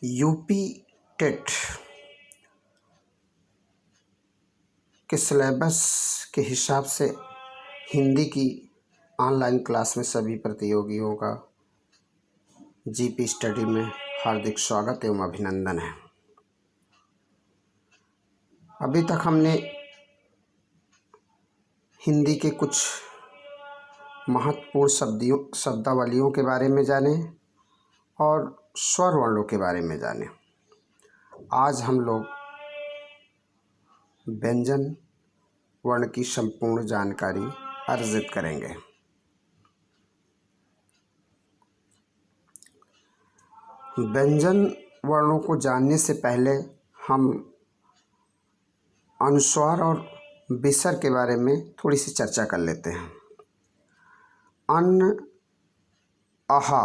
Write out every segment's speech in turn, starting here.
UP TET के syllabus के हिसाब से हिंदी की ऑनलाइन क्लास में सभी प्रतियोगियों का जीपी स्टडी में हार्दिक स्वागत एवं अभिनंदन है। अभी तक हमने हिंदी के कुछ महत्वपूर्ण शब्दावलियों के बारे में जाने और स्वर वर्णों के बारे में जाने। आज हम लोग व्यंजन वर्ण की संपूर्ण जानकारी अर्जित करेंगे। व्यंजन वर्णों को जानने से पहले हम अनुस्वार और विसर्ग के बारे में थोड़ी सी चर्चा कर लेते हैं। अन्न, आहा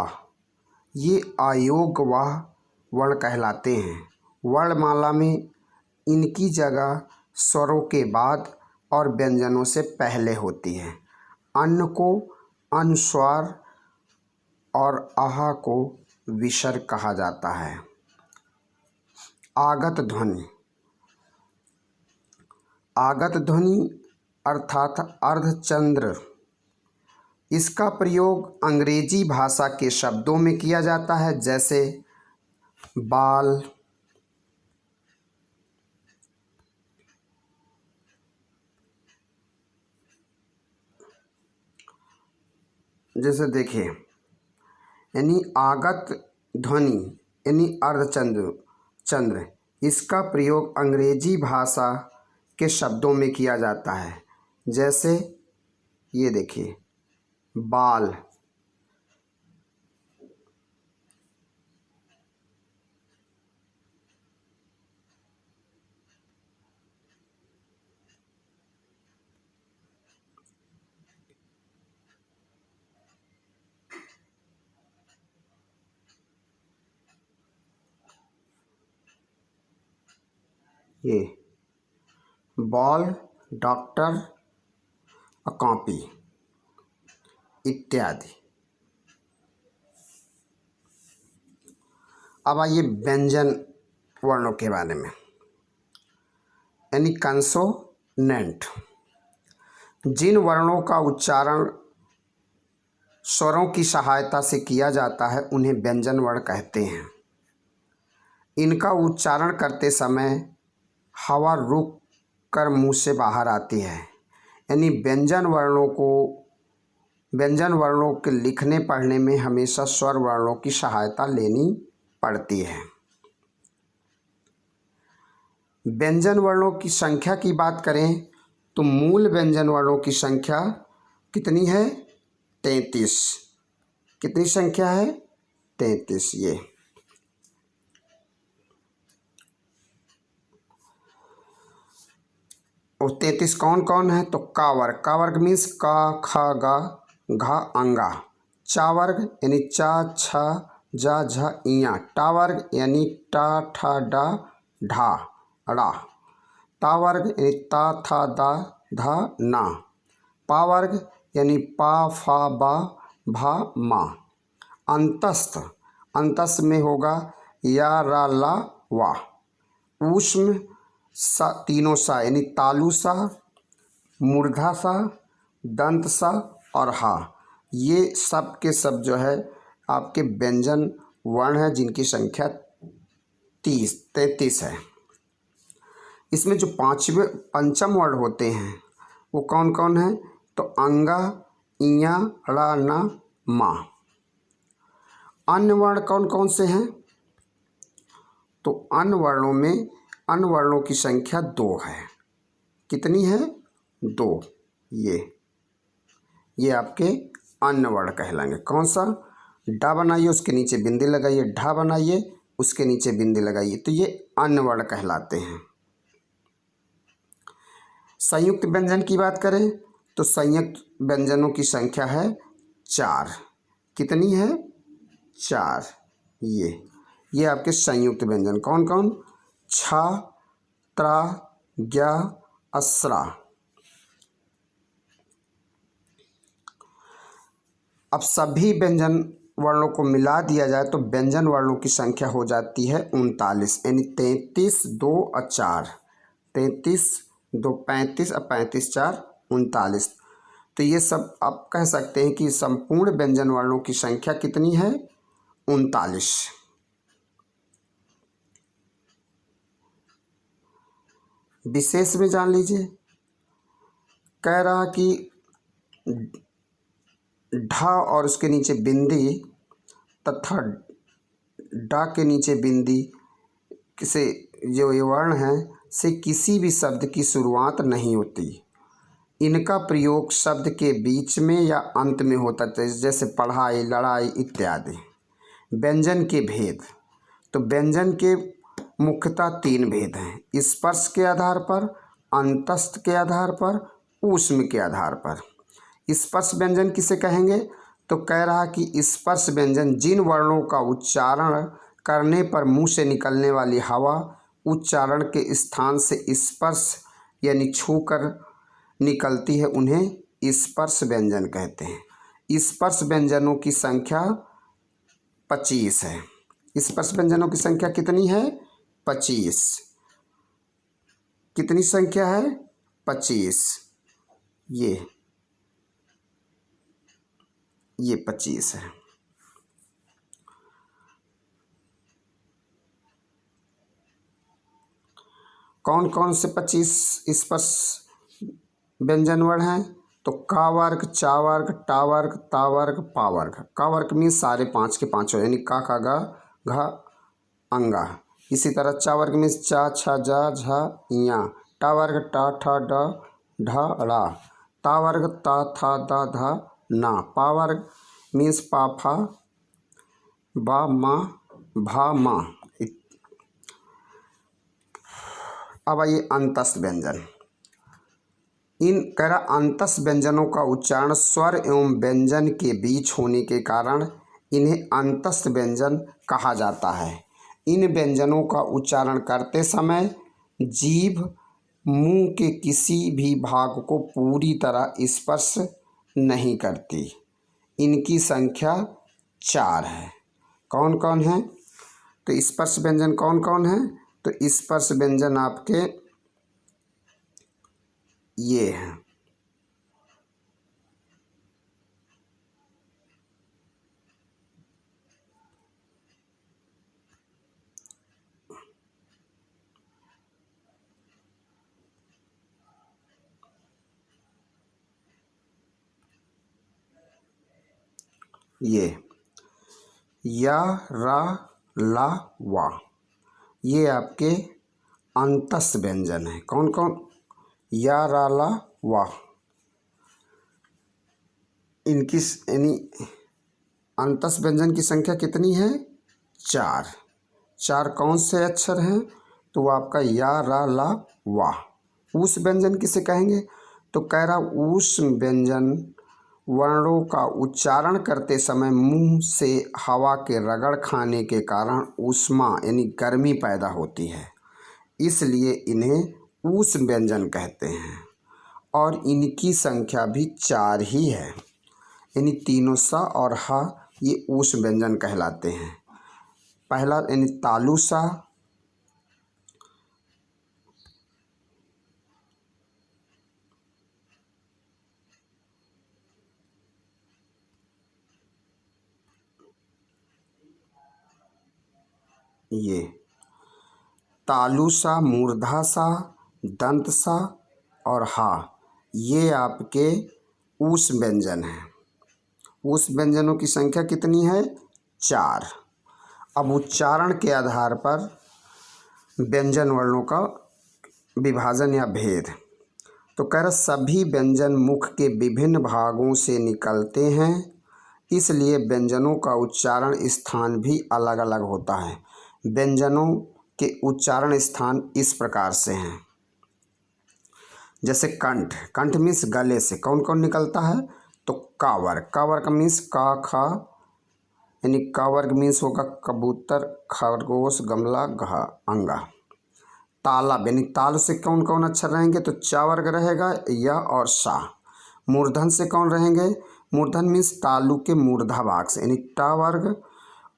ये अयोगवाह वर्ण कहलाते हैं। वर्णमाला में इनकी जगह स्वरों के बाद और व्यंजनों से पहले होती है। अन्न को अनुस्वार और आहा को विसर्ग कहा जाता है। आगत ध्वनि, आगत ध्वनि अर्थात अर्धचंद्र, इसका प्रयोग अंग्रेजी भाषा के शब्दों में किया जाता है, जैसे बाल, जैसे देखिए, यानी आगत ध्वनि यानी अर्धचंद्र, इसका प्रयोग अंग्रेजी भाषा के शब्दों में किया जाता है, जैसे ये देखिए बाल, ये बॉल, डॉक्टर, कॉपी इत्यादि। अब आइए व्यंजन वर्णों के बारे में, यानी कंसोनेंट। जिन वर्णों का उच्चारण स्वरों की सहायता से किया जाता है उन्हें व्यंजन वर्ण कहते हैं। इनका उच्चारण करते समय हवा रुक कर मुंह से बाहर आती है, यानी व्यंजन वर्णों के लिखने पढ़ने में हमेशा स्वर वर्णों की सहायता लेनी पड़ती है। व्यंजन वर्णों की संख्या की बात करें तो मूल व्यंजन वर्णों की संख्या कितनी है? 33। कितनी संख्या है? 33। ये और 33 कौन कौन है? तो का वर्ग मीन्स का, खा, गा, घा, अंगा। चा वर्ग यानी चा, छा, जा, झा, इया। टा वर्ग यानी टा, ठा, डा, ढा, ड़ा। ता वर्ग यानी ता, था, दा, धा, ना। पा वर्ग यानी पा, फा, बा, भा, मा। अंतस्थ में होगा या, रा, ला, वा। ऊष्म सा, तीनों सा यानी तालु सा, मूर्धा सा, दंत सा और हा। ये सब के सब जो है आपके व्यंजन वर्ण है, जिनकी संख्या 33 है। इसमें जो पंचम वर्ण होते हैं वो कौन कौन है? तो अंगा, इया, ड़ा, ना, मा। अन्य वर्ण कौन कौन से हैं? तो अन्य वर्णों की संख्या 2 है। कितनी है? 2। ये आपके अन्य वर्ण कहलाएंगे। कौन सा? डा बनाइए उसके नीचे बिंदी लगाइए, ढा बनाइए उसके नीचे बिंदी लगाइए, तो ये अन्य वर्ण कहलाते हैं। संयुक्त व्यंजन की बात करें तो संयुक्त व्यंजनों की संख्या है 4। कितनी है? 4। ये आपके संयुक्त व्यंजन कौन कौन? छा, त्रा, ज्ञा, अस्रा। अब सभी व्यंजन वर्णों को मिला दिया जाए तो व्यंजन वर्णों की संख्या हो जाती है 39, यानी 33 2 और 4, 33 2 35 और 35 4 39। तो ये सब आप कह सकते हैं कि संपूर्ण व्यंजन वर्णों की संख्या कितनी है? 39। विशेष में जान लीजिए, कह रहा कि ढ और उसके नीचे बिंदी तथा ड के नीचे बिंदी से जो ये वर्ण है से किसी भी शब्द की शुरुआत नहीं होती। इनका प्रयोग शब्द के बीच में या अंत में होता है, जैसे पढ़ाई, लड़ाई इत्यादि। व्यंजन के भेद, तो व्यंजन के मुख्यतः 3 भेद हैं: स्पर्श के आधार पर, अंतस्थ के आधार पर, ऊष्म के आधार पर। स्पर्श व्यंजन किसे कहेंगे? तो कह रहा कि स्पर्श व्यंजन जिन वर्णों का उच्चारण करने पर मुंह से निकलने वाली हवा उच्चारण के स्थान से स्पर्श यानी छूकर निकलती है, उन्हें स्पर्श व्यंजन कहते हैं। स्पर्श व्यंजनों की संख्या 25 है। स्पर्श व्यंजनों की संख्या कितनी है? 25। कितनी संख्या है? 25। ये 25 है। कौन कौन से 25 स्पर्श व्यंजन वर्ण हैं? तो का वर्ग, चा वर्ग, टा वर्ग, ता वर्ग, पा वर्ग। का वर्ग मीन्स सारे 5 के 5 यानी का, गा, घा, अंगा। इसी तरह चा वर्ग मीन्स चा, छा, जा, झा, या। टा वर्ग टा, ठा, ड, ढ, ड़ा। ता वर्ग ता, था, दा, धा, ना। पा वर्ग मीन्स पा, फा, बा, मा, भा, मा। अब आइए अंतस्थ व्यंजन। इन कह अंतस्थ व्यंजनों का उच्चारण स्वर एवं व्यंजन के बीच होने के कारण इन्हें अंतस्थ व्यंजन कहा जाता है। इन व्यंजनों का उच्चारण करते समय जीभ मुंह के किसी भी भाग को पूरी तरह स्पर्श नहीं करती। इनकी संख्या 4 है। कौन कौन है? तो स्पर्श व्यंजन कौन कौन है? तो स्पर्श व्यंजन आपके ये हैं। ये या, रा, ला, वा, ये आपके अंतस्थ व्यंजन है। कौन कौन? या, रा, ला, वा। इनकी यानी अंतस्थ व्यंजन की संख्या कितनी है? 4। 4 कौन से अक्षर हैं? तो वो आपका या, रा, ला, वा। उस व्यंजन किसे कहेंगे? तो कह रहा उस व्यंजन वर्णों का उच्चारण करते समय मुंह से हवा के रगड़ खाने के कारण ऊष्मा यानी गर्मी पैदा होती है, इसलिए इन्हें ऊष्म व्यंजन कहते हैं। और इनकी संख्या भी 4 ही है, यानी तीनों सा और हा ये ऊष्म व्यंजन कहलाते हैं। पहला यानी तालु सा, ये तालुसा, मूर्धासा, दंतसा और हा, ये आपके ऊष्म व्यंजन हैं। ऊष्म व्यंजनों की संख्या कितनी है? 4। अब उच्चारण के आधार पर व्यंजन वर्णों का विभाजन या भेद। तो कह रहा सभी व्यंजन मुख के विभिन्न भागों से निकलते हैं, इसलिए व्यंजनों का उच्चारण स्थान भी अलग अलग होता है। व्यंजनों के उच्चारण स्थान इस प्रकार से हैं। जैसे कंठ, कंठ मीन्स गले से कौन कौन निकलता है? तो का वर्ग, का वर्ग मीन्स का, खा, यानी का वर्ग मीन्स होगा कबूतर, खरगोश, गमला, घा, अंगा। ताला यानी ताल से कौन कौन अक्षर रहेंगे? तो चा वर्ग रहेगा, या और सा। मूर्धन से कौन रहेंगे? मूर्धन मीन्स तालु के मूर्धा भाग से, यानी ट वर्ग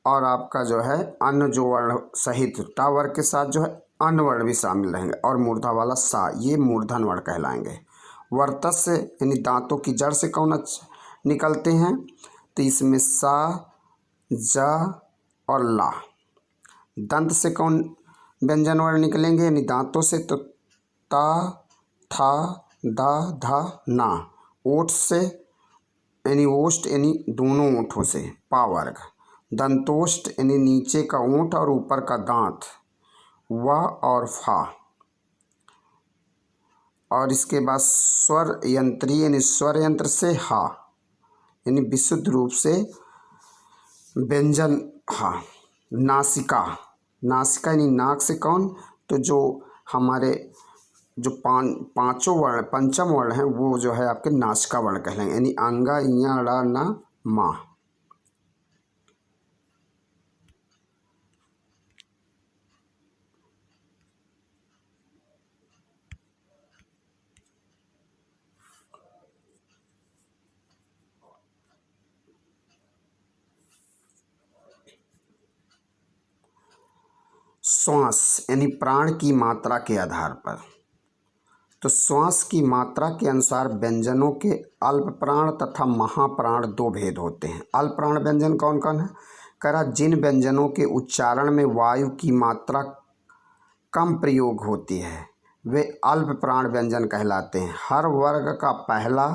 और आपका जो है अन्य जो वर्ण सहित ट वर्ग के साथ जो है अन्य वर्ण भी शामिल रहेंगे और मूर्धा वाला सा, ये मूर्धन वर्ण कहलाएंगे। वर्तस से यानी दांतों की जड़ से कौन निकलते हैं, तो इसमें सा, जा और ला। दंत से कौन व्यंजन वर्ण निकलेंगे, यानी दांतों से, तो ता, था, दा, धा, ना। ओठ से यानी ओष्ठ यानी दोनों ओठों से, पा वर्ग। दंतोष्ठ यानी नीचे का ओंठ और ऊपर का दांत, वा और फा। और इसके बाद स्वर यंत्री यानी स्वर यंत्र से हा, यानी विशुद्ध रूप से व्यंजन हा। नासिका, नासिका यानी नाक से कौन, तो जो हमारे जो पांचों वर्ण पंचम वर्ण हैं वो जो है आपके नासिका वर्ण कहलाएंगे, यानी अंगा, इया, ड़ा, ना, मा। श्वास यानी प्राण की मात्रा के आधार पर, तो श्वास की मात्रा के अनुसार व्यंजनों के अल्प प्राण तथा महाप्राण दो भेद होते हैं। अल्प प्राण व्यंजन कौन कौन है, करा जिन व्यंजनों के उच्चारण में वायु की मात्रा कम प्रयोग होती है वे अल्प प्राण व्यंजन कहलाते हैं। हर वर्ग का पहला,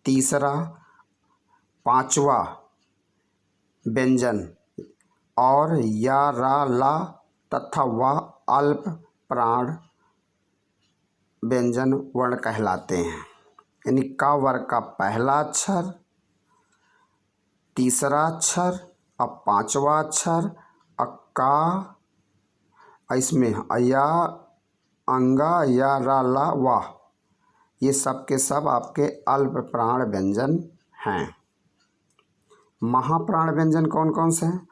तीसरा, पांचवा व्यंजन और या, रा, ला तथा वह अल्प प्राण व्यंजन वर्ण कहलाते हैं। यानी का वर्ग का पहला अक्षर, तीसरा अक्षर और पांचवा अक्षर, अक्का, इसमें अया, अंगा, या, रा, ला, वाह, ये सब के सब आपके अल्प प्राण व्यंजन हैं। महाप्राण व्यंजन कौन कौन से हैं,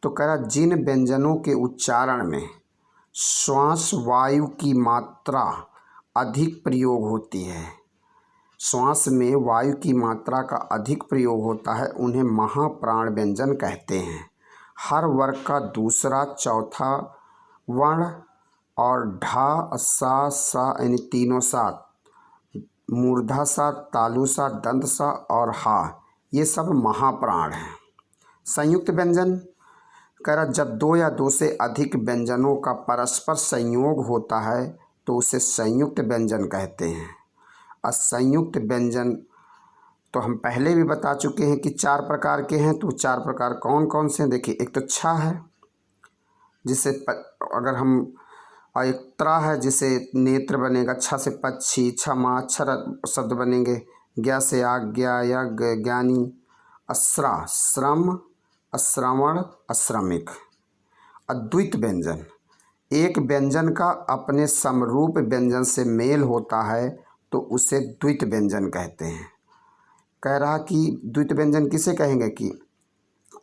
तो कह रहा जिन व्यंजनों के उच्चारण में श्वास वायु की मात्रा अधिक प्रयोग होती है, श्वास में वायु की मात्रा का अधिक प्रयोग होता है, उन्हें महाप्राण व्यंजन कहते हैं। हर वर्ग का दूसरा, चौथा वर्ण और ढा, सा, सा यानी तीनों साथ, मूर्धा सा, तालु सा, दंत सा और हा, ये सब महाप्राण हैं। संयुक्त व्यंजन कह रहा जब दो या दो से अधिक व्यंजनों का परस्पर संयोग होता है तो उसे संयुक्त व्यंजन कहते हैं। असंयुक्त व्यंजन तो हम पहले भी बता चुके हैं कि चार प्रकार के हैं, तो चार प्रकार कौन कौन से हैं देखिए। एक तो छा है जिसे अगर हम, और एक त्रा है जिसे नेत्र बनेगा, छ से पक्षी, क्षमा, अक्षर शब्द बनेंगे, ज्ञा से आज्ञा, यज्ञ, ज्ञानी, अस्रा, श्रम, अश्रवण, अश्रमिक। अद्वित व्यंजन, एक व्यंजन का अपने समरूप व्यंजन से मेल होता है तो उसे द्वित व्यंजन कहते हैं। कह रहा कि द्वित व्यंजन किसे कहेंगे कि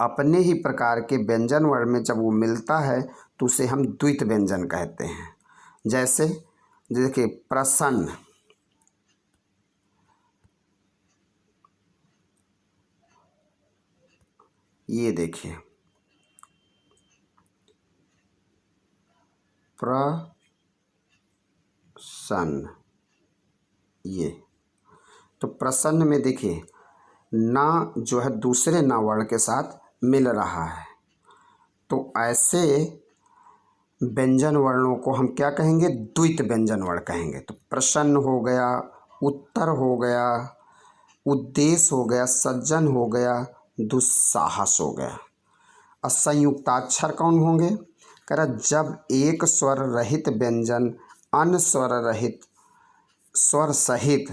अपने ही प्रकार के व्यंजन वर्ण में जब वो मिलता है तो उसे हम द्वित व्यंजन कहते हैं। जैसे देखिए प्रसन्न, ये देखिए प्रसन्न, ये तो प्रसन्न में देखिए ना जो है दूसरे ना वर्ण के साथ मिल रहा है, तो ऐसे व्यंजन वर्णों को हम क्या कहेंगे, द्वित व्यंजन वर्ण कहेंगे। तो प्रसन्न हो गया, उत्तर हो गया, उद्देश्य हो गया, सज्जन हो गया, दुस्साहस हो गया। असंयुक्ताक्षर कौन होंगे, कह रहा जब एक स्वर रहित व्यंजन अन्य स्वर रहित स्वर सहित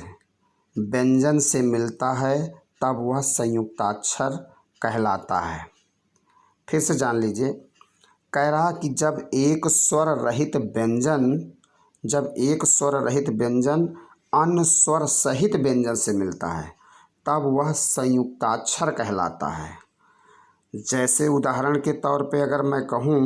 व्यंजन से मिलता है तब वह संयुक्ताक्षर कहलाता है। फिर से जान लीजिए, कह रहा कि जब एक स्वर रहित व्यंजन अन्य स्वर सहित व्यंजन से मिलता है तब वह संयुक्ताक्षर कहलाता है। जैसे उदाहरण के तौर पे अगर मैं कहूँ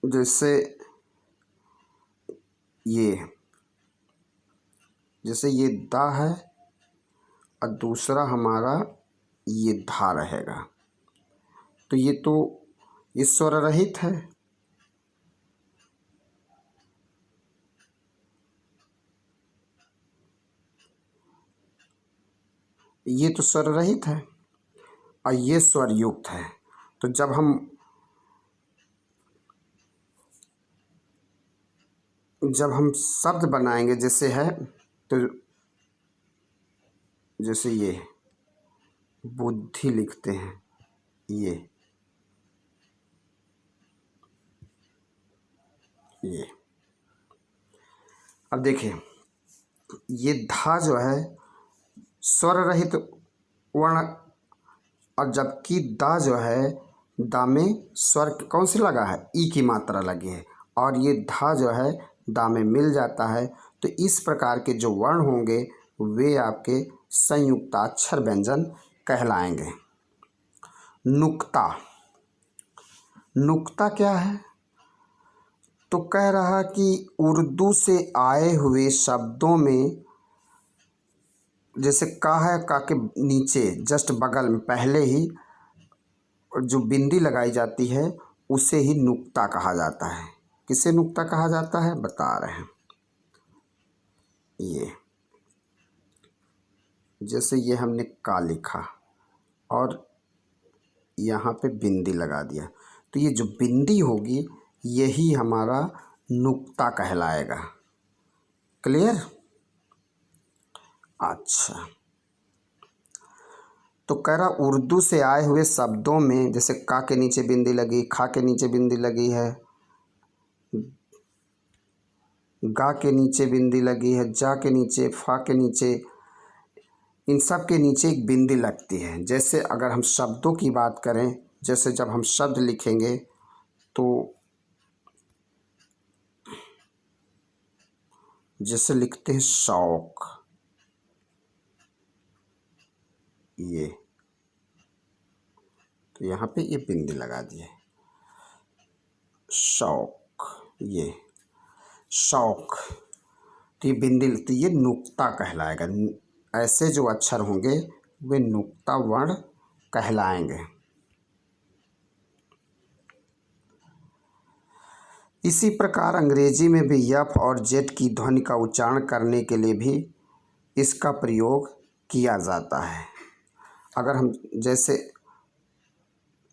जैसे ये जैसे ये दा है और दूसरा हमारा ये धा रहेगा, तो ये स्वर रहित है। ये तो स्वर रहित है और ये स्वर युक्त है। तो जब हम शब्द बनाएंगे, जैसे है, तो जैसे ये बुद्धि लिखते हैं, ये अब देखिए, ये धा जो है स्वर रहित वर्ण, और जबकि दा जो है, दा में स्वर कौन सी लगा है, ई की मात्रा लगी है, और ये धा जो है दा में मिल जाता है। तो इस प्रकार के जो वर्ण होंगे वे आपके संयुक्ताक्षर व्यंजन कहलाएंगे। नुक्ता, नुक्ता क्या है? तो कह रहा कि उर्दू से आए हुए शब्दों में, जैसे का है, का के नीचे जस्ट बगल में पहले ही जो बिंदी लगाई जाती है उसे ही नुक्ता कहा जाता है। किसे नुक्ता कहा जाता है बता रहे हैं। ये जैसे ये हमने का लिखा और यहाँ पे बिंदी लगा दिया, तो ये जो बिंदी होगी यही हमारा नुक्ता कहलाएगा। क्लियर? अच्छा, तो कह रहा उर्दू से आए हुए शब्दों में, जैसे का के नीचे बिंदी लगी, खा के नीचे बिंदी लगी है, गा के नीचे बिंदी लगी है, जा के नीचे, फा के नीचे, इन सब के नीचे एक बिंदी लगती है। जैसे अगर हम शब्दों की बात करें, जैसे जब हम शब्द लिखेंगे तो जैसे लिखते हैं शौक, ये तो यहाँ पे ये बिंदी लगा दिए, शौक, ये शौक, तो ये बिंदी, तो ये नुक्ता कहलाएगा। ऐसे जो अक्षर होंगे वे नुक्ता वर्ण कहलाएंगे। इसी प्रकार अंग्रेजी में भी यफ और जेड की ध्वनि का उच्चारण करने के लिए भी इसका प्रयोग किया जाता है। अगर हम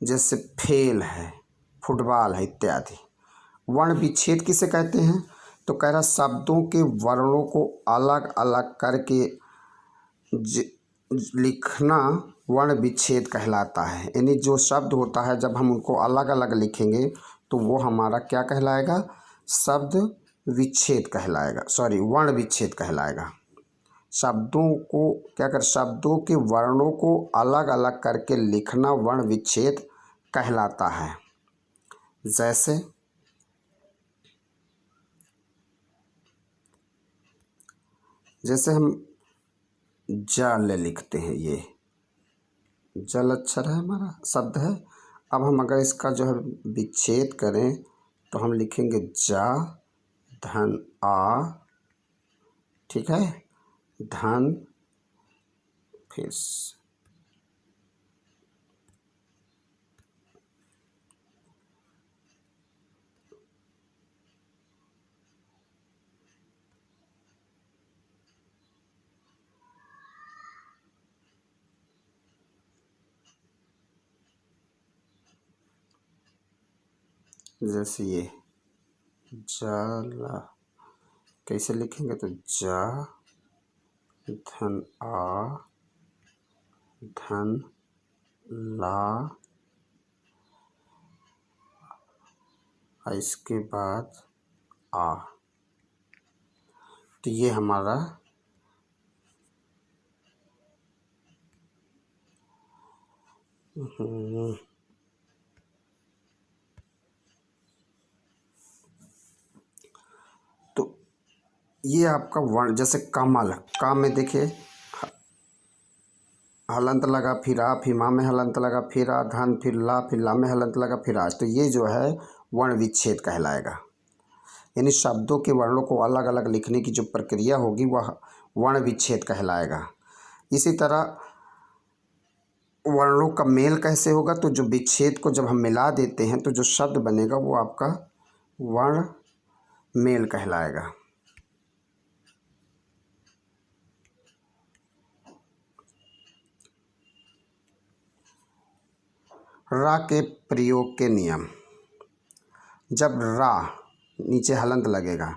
जैसे फेल है, फुटबॉल है इत्यादि, वर्ण विच्छेद किसे कहते हैं? तो कह रहा शब्दों के वर्णों को अलग अलग करके लिखना वर्ण विच्छेद कहलाता है। यानी जो शब्द होता है जब हम उनको अलग अलग लिखेंगे तो वो हमारा क्या कहलाएगा? शब्द विच्छेद कहलाएगा, सॉरी वर्ण विच्छेद कहलाएगा। शब्दों को क्या कर, शब्दों के वर्णों को अलग अलग करके लिखना वर्ण विच्छेद कहलाता है। जैसे हम जल लिखते हैं, ये जल अक्षर है, हमारा शब्द है। अब हम अगर इसका जो है विच्छेद करें तो हम लिखेंगे जा धन आ, ठीक है, धन फिर जैसे ये जला कैसे लिखेंगे? तो जा धन आ धन ला, इसके बाद आ, तो ये हमारा तो ये आपका वर्ण। जैसे कमल, का में देखिए हलंत लगा, फिर आ, फिर माँ में हलंत लगा, फिर आ, धन, फिर ला में हलंत लगा, फिर आज। तो ये जो है वर्ण विच्छेद कहलाएगा। यानी शब्दों के वर्णों को अलग अलग लिखने की जो प्रक्रिया होगी वह वर्ण विच्छेद कहलाएगा। इसी तरह वर्णों का मेल कैसे होगा, तो जो विच्छेद को जब हम मिला देते हैं तो जो शब्द बनेगा वो आपका वर्ण मेल कहलाएगा। रा के प्रयोग के नियम। जब रा नीचे हलंत लगेगा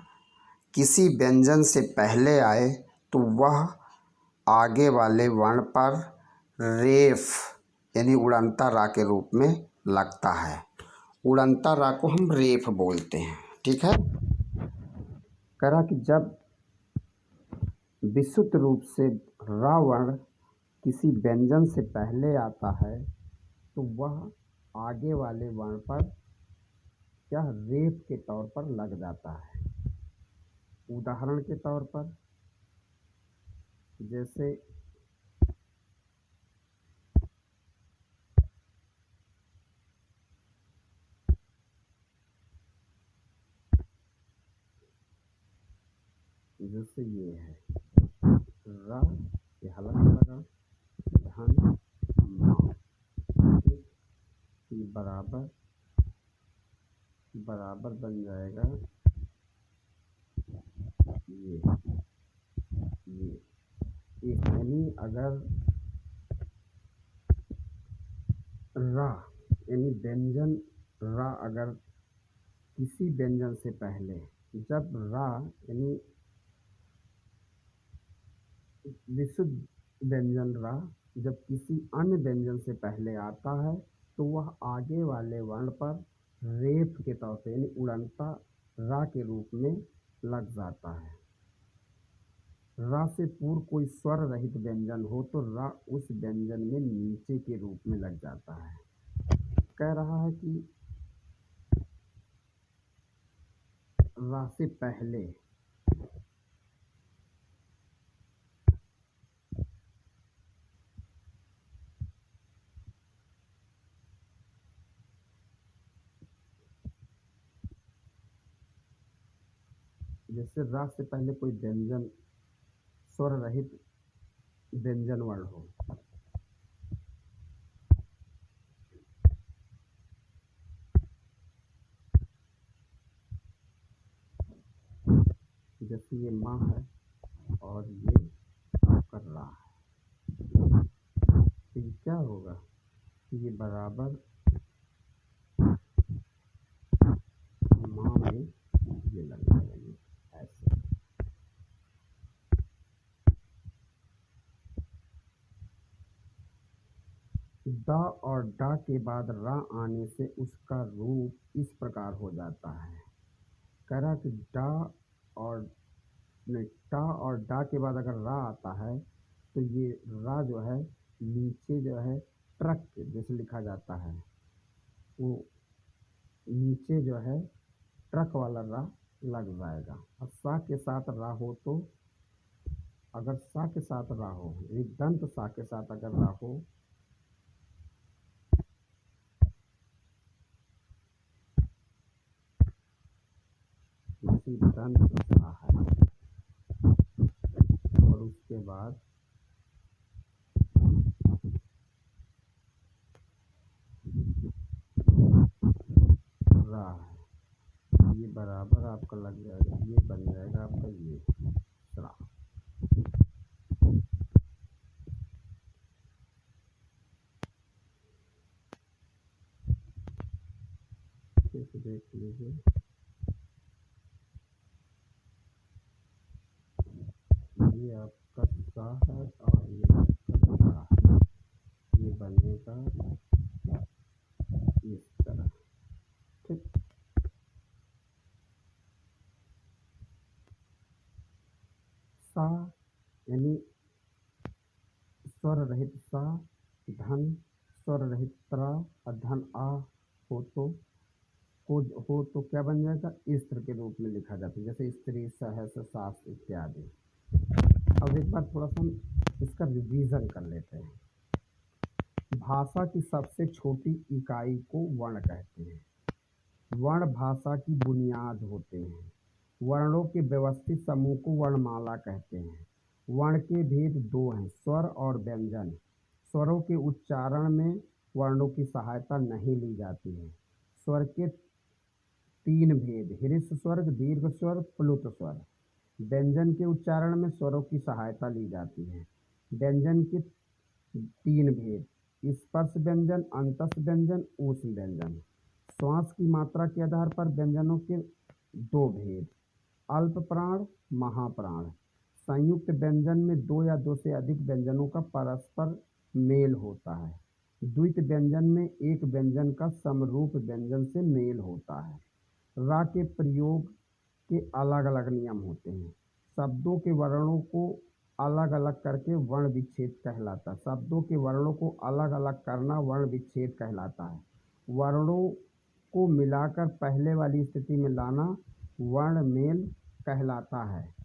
किसी व्यंजन से पहले आए तो वह आगे वाले वर्ण पर रेफ यानी उड़नता रा के रूप में लगता है। उड़नता रा को हम रेफ बोलते हैं। ठीक है। कह रहा कि जब विशुद्ध रूप से रा वर्ण किसी व्यंजन से पहले आता है तो वह आगे वाले वर्ण पर क्या रेफ के तौर पर लग जाता है। उदाहरण के तौर पर जैसे ये है रा ये हलंत लगा धन ये बराबर बराबर बन जाएगा ये यानी अगर रा यानी व्यंजन रा अगर किसी व्यंजन से पहले जब रा यानी विशुद्ध व्यंजन रा जब किसी अन्य व्यंजन से पहले आता है तो वह आगे वाले वर्ण पर रेफ के तौर पे यानी उड़नता रा के रूप में लग जाता है। रा से पूर्व कोई स्वर रहित व्यंजन हो तो रा उस व्यंजन में नीचे के रूप में लग जाता है। कह रहा है कि रा से पहले जैसे रा से पहले कोई व्यंजन स्वर रहित व्यंजन वर्ण हो जैसे ये माँ है और ये कर रहा है तो ये क्या होगा, ये बराबर माँ में ये लग जाएगा ये ऐसे। दा और डा के बाद रा आने से उसका रूप इस प्रकार हो जाता है। कह रहा कि डा और टा और डा के बाद अगर रा आता है तो ये रा जो है नीचे जो है ट्रक जैसे लिखा जाता है वो नीचे जो है ट्रक वाला रा लग जाएगा। और सा के साथ रा हो तो अगर सा के साथ रा हो यानी दंत सा के साथ अगर रा हो दंत सा है और उसके बाद रा है ये बराबर आपका लग जाएगा, ये बन जाएगा आपका ये रा। देख लीजिए ये आपका सा है और ये आपका रा है, ये बनेगा इस तरह। ठीक। सा यानी स्वर रहित सा, धन स्वर रहित त्रा और धन आ हो तो क्या बन जाएगा, स्त्र के रूप में लिखा जाता है जैसे स्त्री सहस सास इत्यादि। अब एक बार थोड़ा सा हम इसका रिवीजन कर लेते हैं। भाषा की सबसे छोटी इकाई को वर्ण कहते हैं। वर्ण भाषा की बुनियाद होते हैं। वर्णों के व्यवस्थित समूह को वर्णमाला कहते हैं। वर्ण के भेद दो हैं, स्वर और व्यंजन। स्वरों के उच्चारण में वर्णों की सहायता नहीं ली जाती है। स्वर के तीन भेद, हृस्व स्वर, दीर्घ स्वर, प्लुत स्वर। व्यंजन के उच्चारण में स्वरों की सहायता ली जाती है। व्यंजन के तीन भेद, स्पर्श व्यंजन, अंतस व्यंजन, ऊष्म व्यंजन। श्वास की मात्रा के आधार पर व्यंजनों के दो भेद, अल्प प्राण, महाप्राण। संयुक्त व्यंजन में दो या दो से अधिक व्यंजनों का परस्पर मेल होता है। द्वित व्यंजन में एक व्यंजन का समरूप व्यंजन से मेल होता है। रा के प्रयोग के अलग अलग नियम होते हैं। शब्दों के वर्णों को अलग अलग करके वर्ण विच्छेद कहलाता है। शब्दों के वर्णों को अलग अलग करना वर्ण विच्छेद कहलाता है। वर्णों को मिलाकर पहले वाली स्थिति में लाना वर्ण मेल कहलाता है।